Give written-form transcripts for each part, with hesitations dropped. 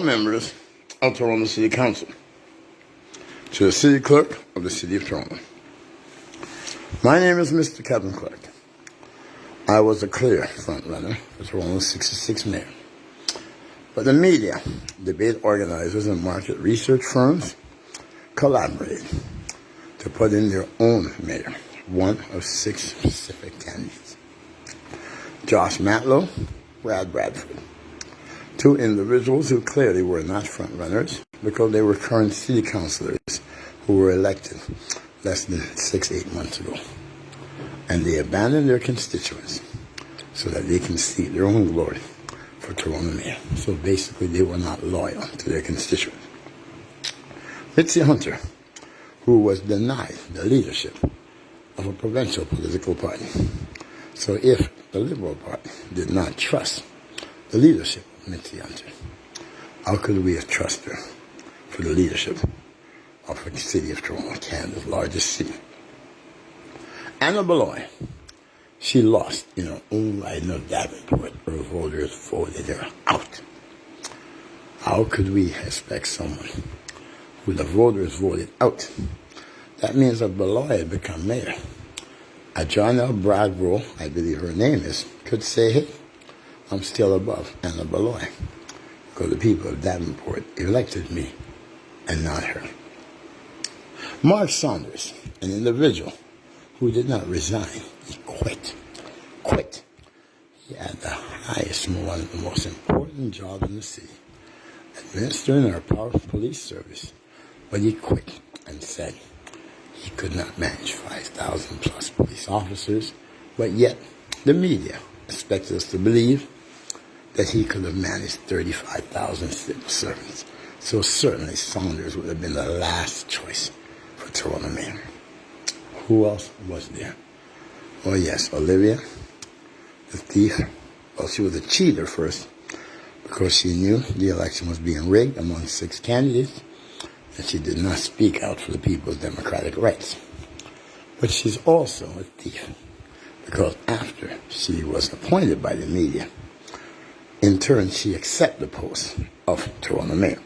members of Toronto City Council, to the City Clerk of the City of Toronto. My name is Mr. Captain Clarke. I was a clear frontrunner for Toronto's 66th mayor. But the media, debate organizers, and market research firms collaborated to put in their own mayor, one of 6 specific candidates. Josh Matlow, Brad Bradford, 2 individuals who clearly were not frontrunners because they were current city councilors who were elected less than 6-8 months ago. And they abandoned their constituents so that they can seek their own glory for Toronto mayor. So basically they were not loyal to their constituents. Mitzi Hunter, who was denied the leadership of a provincial political party. So if the Liberal Party did not trust the leadership of Mitzi Hunter, how could we have trusted her for the leadership of the city of Toronto, Canada's largest city? Anna Beloy, she lost in her own riding of Davenport. Her voters voted her out. How could we expect someone who the voters voted out? That means that Beloy had become mayor. John L. Bradwell, I believe her name is, could say, hey, I'm still above Anna Beloy because the people of Davenport elected me and not her. Mark Saunders, an individual who did not resign, he quit. He had the highest, one of the most important jobs in the city, administering our powerful police service. But he quit and said he could not manage 5,000 plus police officers, but yet the media expected us to believe that he could have managed 35,000 civil servants. So certainly Saunders would have been the last choice for Toronto mayor. Who else was there? Oh yes, Olivia, the thief. Well, she was a cheater first because she knew the election was being rigged among 6 candidates, and she did not speak out for the people's democratic rights. But she's also a thief because after she was appointed by the media, in turn she accepted the post of Toronto mayor,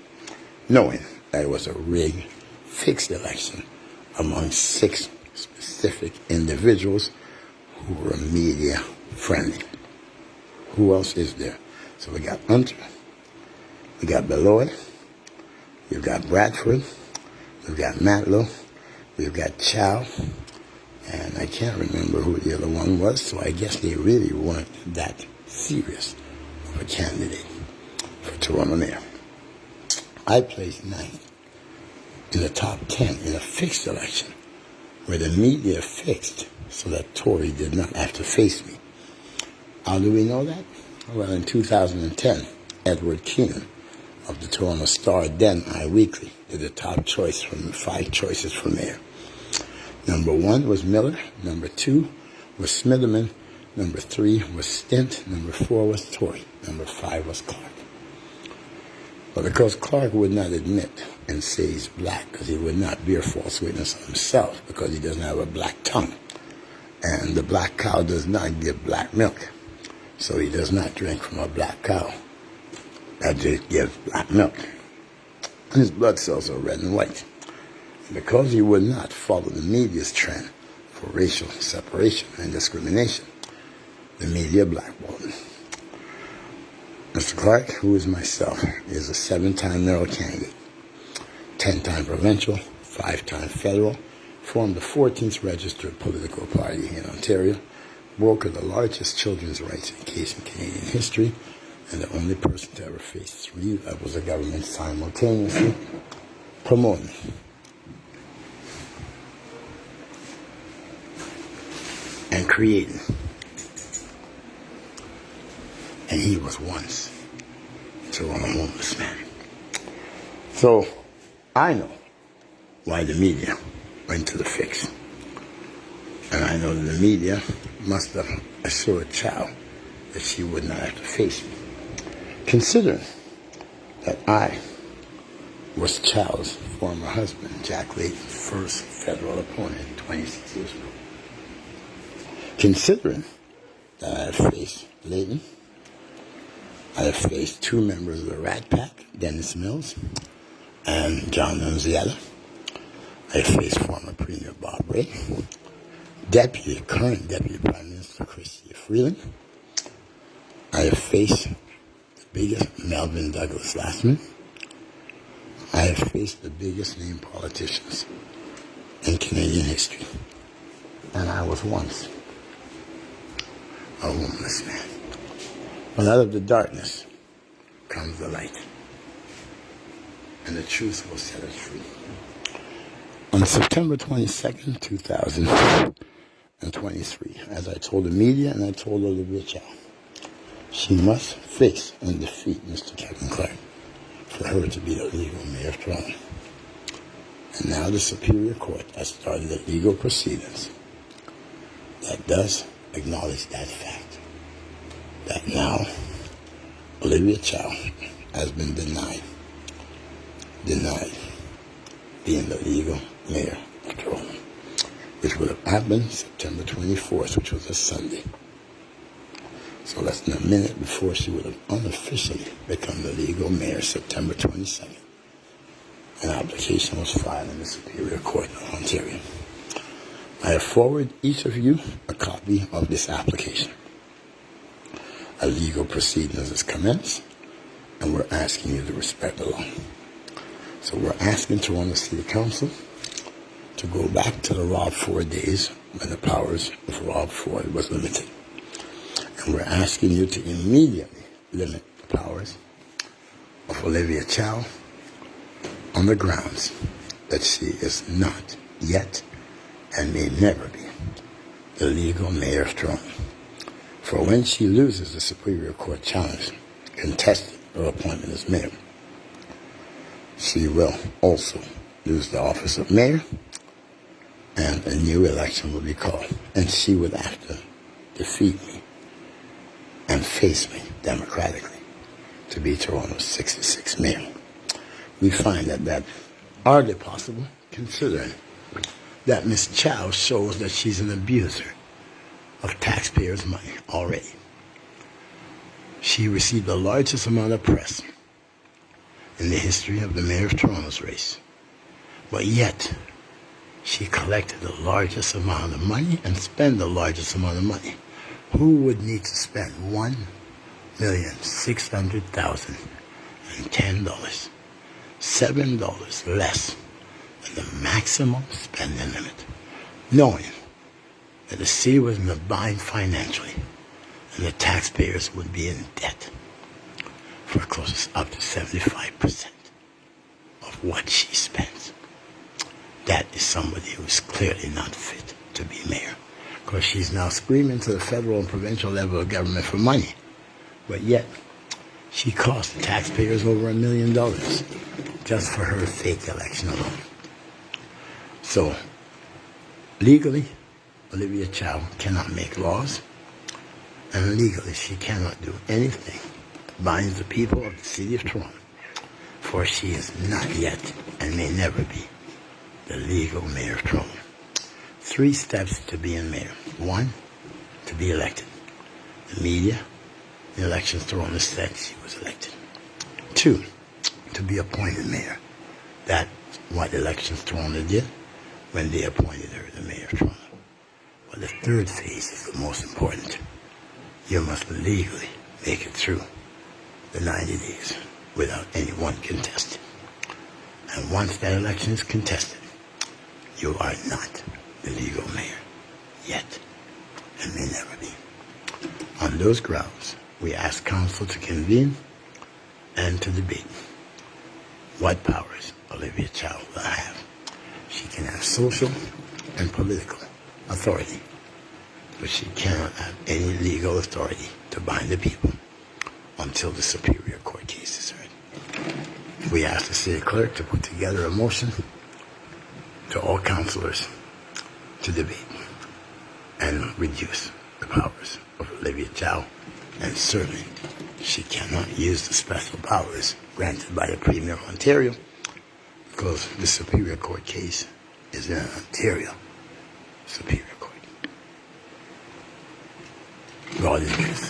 knowing that it was a rigged, fixed election among 6 specific individuals who were media friendly. Who else is there? So we got Hunter, we got Beloy, we've got Bradford, we've got Matlow, we've got Chow, and I can't remember who the other one was, so I guess they really weren't that serious of a candidate for Toronto mayor. I placed 9th in the top 10 in a fixed election where the media fixed so that Tory did not have to face me. How do we know that? Well, in 2010, Edward Keenan of the Toronto Star, then I-Weekly, did the top choice from 5 choices for mayor. Number 1 was Miller, number 2 was Smitherman, number 3 was Stint, number 4 was Tory, number 5 was Clarke. But because Clarke would not admit and say he's black, because he would not bear false witness on himself, because he doesn't have a black tongue. And the black cow does not give black milk. So he does not drink from a black cow that just gives black milk. And his blood cells are red and white. And because he would not follow the media's trend for racial separation and discrimination, the media blackballed him. Mr. Clarke, who is myself, is a 7-time mayoral candidate, 10-time provincial, 5-time federal, formed the 14th registered political party in Ontario, brokered the largest children's rights case in Canadian history, and the only person to ever face 3 levels of government simultaneously, promoting and creating. And he was once a Toronto homeless man. So I know why the media went to the fix. And I know that the media must have assured Chow that she would not have to face me. Considering that I was Chow's former husband, Jack Layton's first federal opponent 26 years ago. Considering that I faced Layton I have faced two members of the Rat Pack, Dennis Mills and John Nunziata. I have faced former Premier Bob Ray, current Deputy Prime Minister Chrystia Freeland. I have faced the biggest Melvin Douglas Lastman. I have faced the biggest named politicians in Canadian history. And I was once a homeless man. But out of the darkness comes the light. And the truth will set us free. On September 22nd, 2023, as I told the media and I told Olivia Chow, she must face and defeat Mr. Kevin Clarke for her to be the legal mayor of Toronto. And now the Superior Court has started the legal proceedings that does acknowledge that fact, that now Olivia Chow has been denied being the legal mayor of Toronto, which would have happened September 24th, which was a Sunday. So less than a minute before she would have unofficially become the legal mayor, September 22nd. An application was filed in the Superior Court of Ontario. I have forwarded each of you a copy of this application. A legal proceedings is commenced, and we're asking you to respect the law. So we're asking Toronto City Council to go back to the Rob Ford days when the powers of Rob Ford was limited. And we're asking you to immediately limit the powers of Olivia Chow on the grounds that she is not yet and may never be the legal mayor of Toronto. For when she loses the Superior Court challenge contesting her appointment as mayor, she will also lose the office of mayor, and a new election will be called. And she would have to defeat me and face me democratically to be Toronto's 66th mayor. We find that hardly possible, considering that Ms. Chow shows that she's an abuser of taxpayers' money already. She received the largest amount of press in the history of the mayor of Toronto's race, but yet she collected the largest amount of money and spent the largest amount of money. Who would need to spend $1,600,010, $7 less than the maximum spending limit, knowing that the city was in a bind financially and the taxpayers would be in debt for close up to 75% of what she spends? That is somebody who's clearly not fit to be mayor, because she's now screaming to the federal and provincial level of government for money, but yet she cost the taxpayers over $1 million just for her fake election alone. So, legally, Olivia Chow cannot make laws, and legally she cannot do anything that binds the people of the city of Toronto, for she is not yet and may never be the legal mayor of Toronto. 3 steps to being mayor. 1, to be elected. The media, the elections Toronto said she was elected. 2, to be appointed mayor. That's what elections Toronto did when they appointed her the mayor of Toronto. But the 3rd phase is the most important. You must legally make it through the 90 days without anyone contested. And once that election is contested, you are not the legal mayor yet and may never be. On those grounds, we ask council to convene and to debate what powers Olivia Chow will have. She can have social and political authority, but she cannot have any legal authority to bind the people until the Superior Court case is heard. We ask the city clerk to put together a motion to all councillors to debate and reduce the powers of Olivia Chow, and certainly she cannot use the special powers granted by the Premier of Ontario, because the Superior Court case is in Ontario Superior Court. God is good.